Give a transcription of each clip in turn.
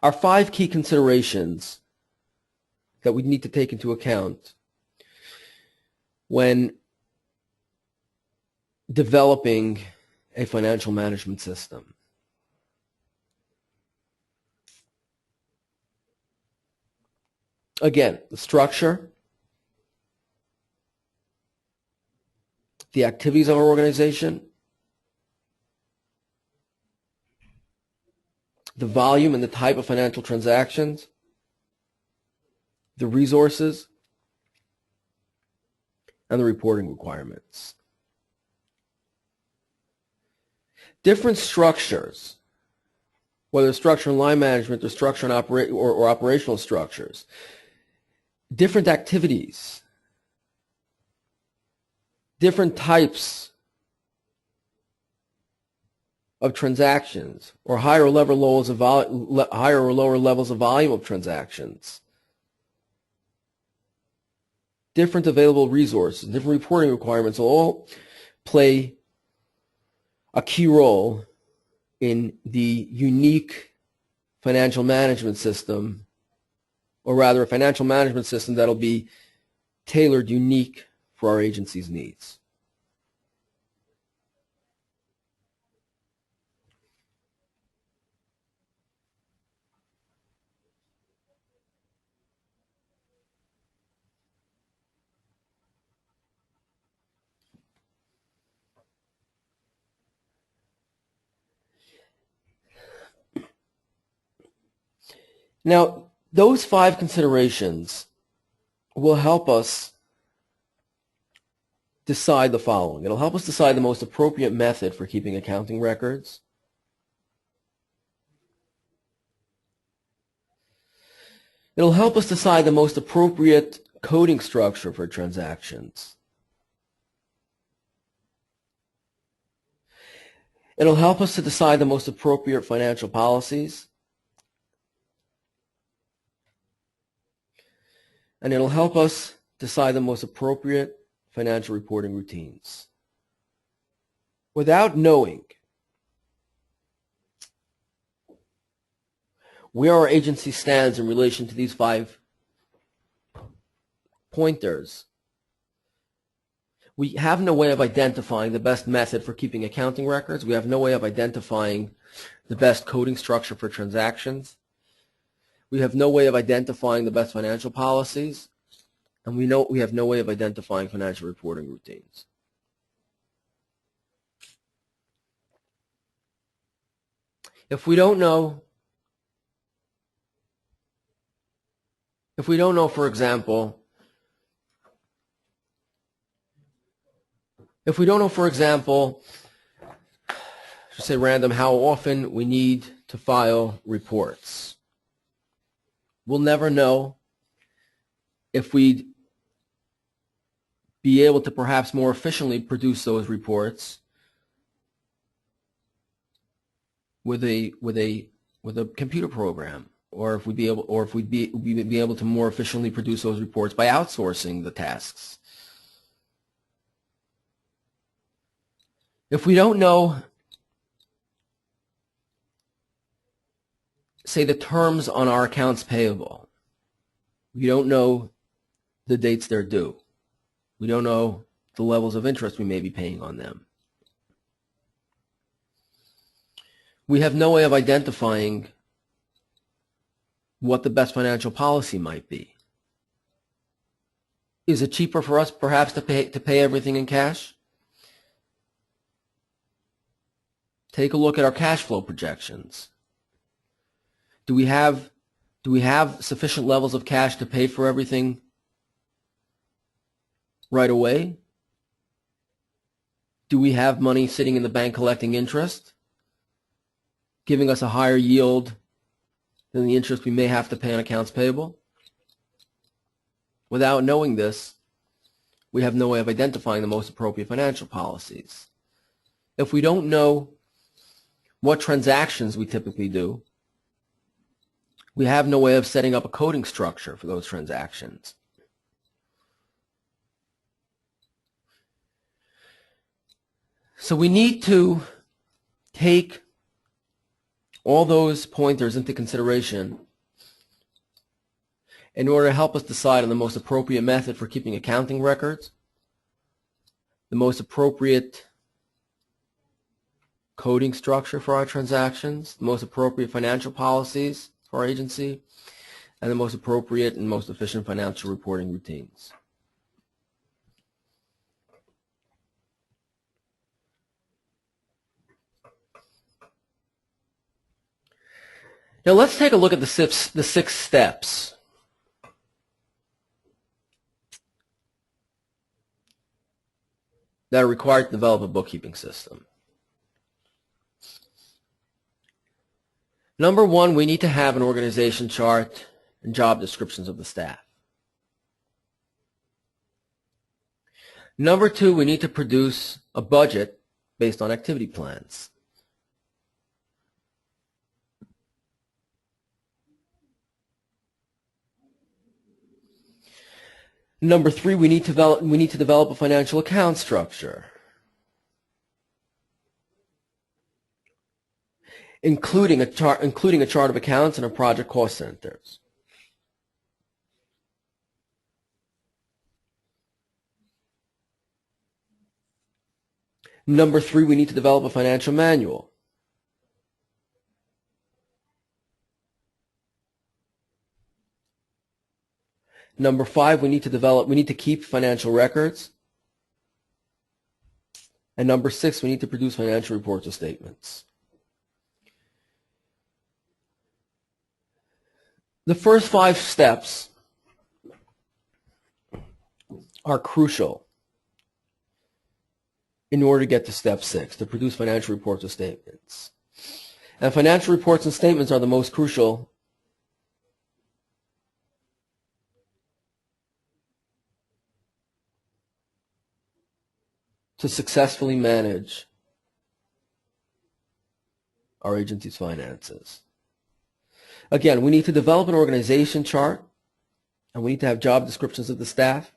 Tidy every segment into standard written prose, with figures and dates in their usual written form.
are 5 key considerations that we need to take into account when developing a financial management system. Again, the structure, the activities of our organization, the volume and the type of financial transactions, the resources, and the reporting requirements. Different structures, whether structure and line management or structure and operational structures, different activities, different types of transactions, or higher or lower levels of volume of transactions, different available resources, different reporting requirements will all play a key role in the unique financial management system, or rather a financial management system that'll be tailored unique for our agency's needs. Now, those 5 considerations will help us decide the following. It'll help us decide the most appropriate method for keeping accounting records. It'll help us decide the most appropriate coding structure for transactions. It'll help us to decide the most appropriate financial policies. And it'll help us decide the most appropriate financial reporting routines. Without knowing where our agency stands in relation to these 5 pointers, we have no way of identifying the best method for keeping accounting records. We have no way of identifying the best coding structure for transactions. We have no way of identifying the best financial policies, and we have no way of identifying financial reporting routines. If we don't know, for example, just say random, how often we need to file reports, we'll never know if we'd be able to perhaps more efficiently produce those reports with a computer program, or if we'd be able to more efficiently produce those reports by outsourcing the tasks. If we don't know, say, the terms on our accounts payable, we don't know the dates they're due. We don't know the levels of interest we may be paying on them. We have no way of identifying what the best financial policy might be. Is it cheaper for us perhaps to pay everything in cash? Take a look at our cash flow projections. Do we have sufficient levels of cash to pay for everything right away? Do we have money sitting in the bank collecting interest, giving us a higher yield than the interest we may have to pay on accounts payable? Without knowing this, we have no way of identifying the most appropriate financial policies. If we don't know what transactions we typically do, we have no way of setting up a coding structure for those transactions. So we need to take all those pointers into consideration in order to help us decide on the most appropriate method for keeping accounting records, the most appropriate coding structure for our transactions, the most appropriate financial policies for our agency, and the most appropriate and most efficient financial reporting routines. Now let's take a look at the 6 steps that are required to develop a bookkeeping system. Number 1, we need to have an organization chart and job descriptions of the staff. Number 2, we need to produce a budget based on activity plans. Number 3, we need to develop a financial account structure, including a chart of accounts and a project cost centers. Number 3, we need to develop a financial manual. Number 5, we need to keep financial records. And number 6, we need to produce financial reports or statements. The first 5 steps are crucial in order to get to step 6, to produce financial reports or statements. And financial reports and statements are the most crucial to successfully manage our agency's finances. Again, we need to develop an organization chart, and we need to have job descriptions of the staff.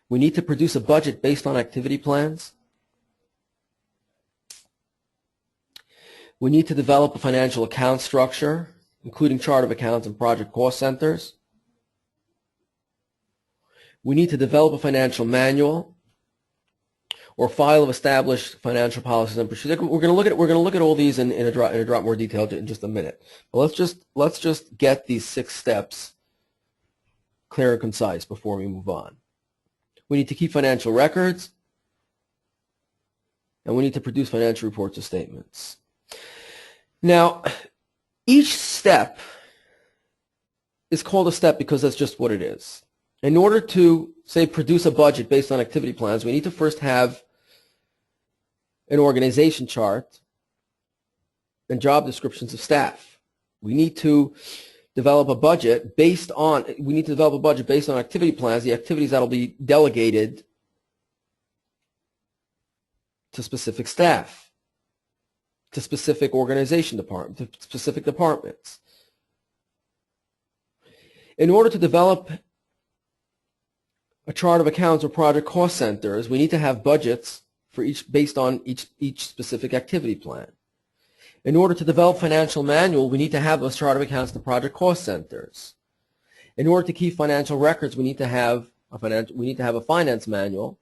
We need to produce a budget based on activity plans. We need to develop a financial account structure, including chart of accounts and project cost centers. We need to develop a financial manual or file of established financial policies and procedures. We're going to look at all these in a drop more detail in just a minute. But let's just get these 6 steps clear and concise before we move on. We need to keep financial records, and we need to produce financial reports or statements. Now, each step is called a step because that's just what it is. In order to, say, produce a budget based on activity plans, we need to first have an organization chart and job descriptions of staff. We need to develop a budget based on activity plans, the activities that will be delegated to specific staff, to specific to specific departments. In order to develop a chart of accounts or project cost centers, we need to have budgets for based on each specific activity plan. In order to develop financial manual, we need to have those chart of accounts and project cost centers. In order to keep financial records, we need to have a finance manual.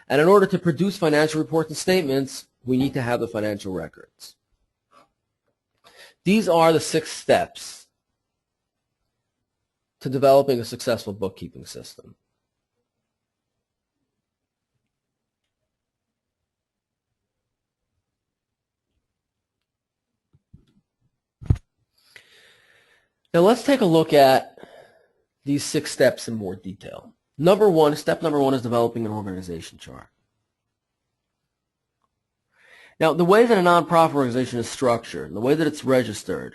And in order to produce financial reports and statements, we need to have the financial records. These are the 6 steps to developing a successful bookkeeping system. Now let's take a look at these 6 steps in more detail. Step number one is developing an organization chart. Now, the way that a nonprofit organization is structured, the way that it's registered,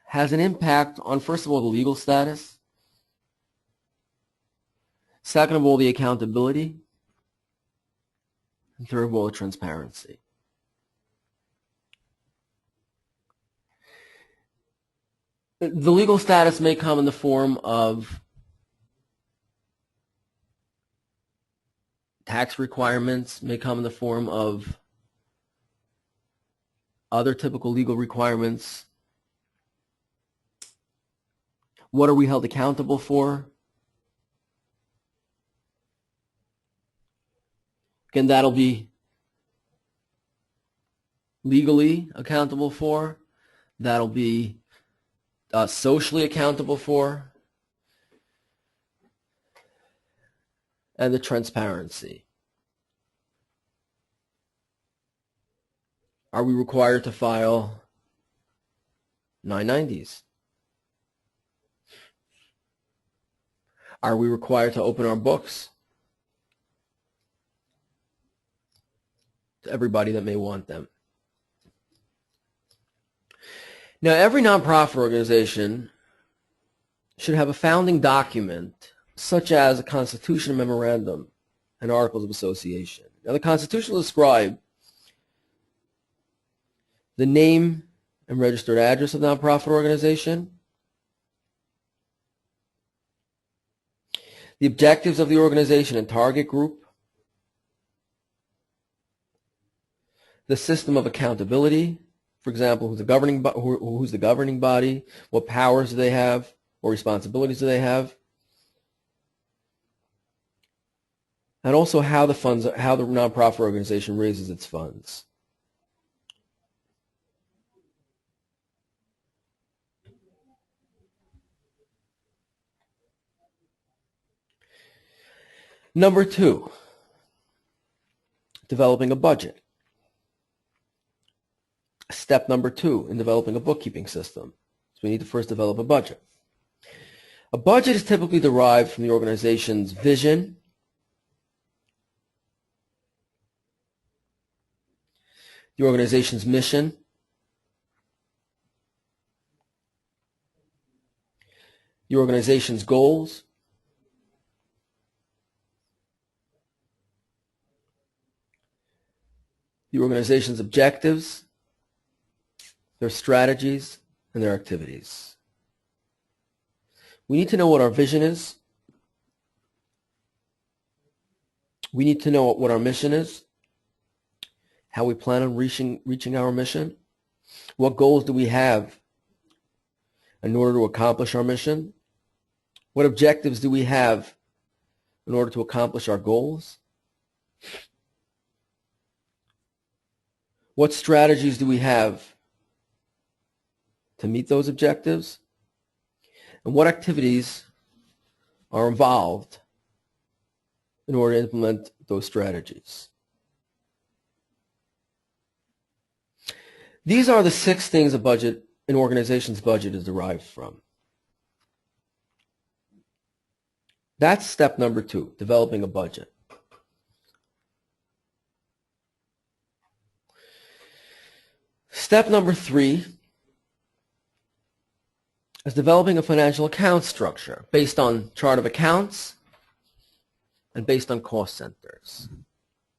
has an impact on, first of all, the legal status, second of all, the accountability, and third of all, the transparency. The legal status may come in the form of tax requirements, may come in the form of other typical legal requirements. What are we held accountable for? Again, that'll be legally accountable for. That'll be socially accountable for. And the transparency. Are we required to file 990s? Are we required to open our books to everybody that may want them? Now, every nonprofit organization should have a founding document, such as a constitution memorandum and articles of association. Now, the Constitution will describe the name and registered address of the nonprofit organization, the objectives of the organization and target group, the system of accountability, for example, who's the governing body, what powers do they have, what responsibilities do they have, and also how the nonprofit organization raises its funds. Number 2, developing a budget. Step number 2 in developing a bookkeeping system. So we need to first develop a budget. A budget is typically derived from the organization's vision, the organization's mission, the organization's goals, the organization's objectives, their strategies, and their activities. We need to know what our vision is. We need to know what our mission is, how we plan on reaching our mission, what goals do we have in order to accomplish our mission, what objectives do we have in order to accomplish our goals, what strategies do we have to meet those objectives, and what activities are involved in order to implement those strategies. These are the 6 things an organization's budget is derived from. That's step number 2, developing a budget. Step number 3 is developing a financial account structure based on chart of accounts and based on cost centers.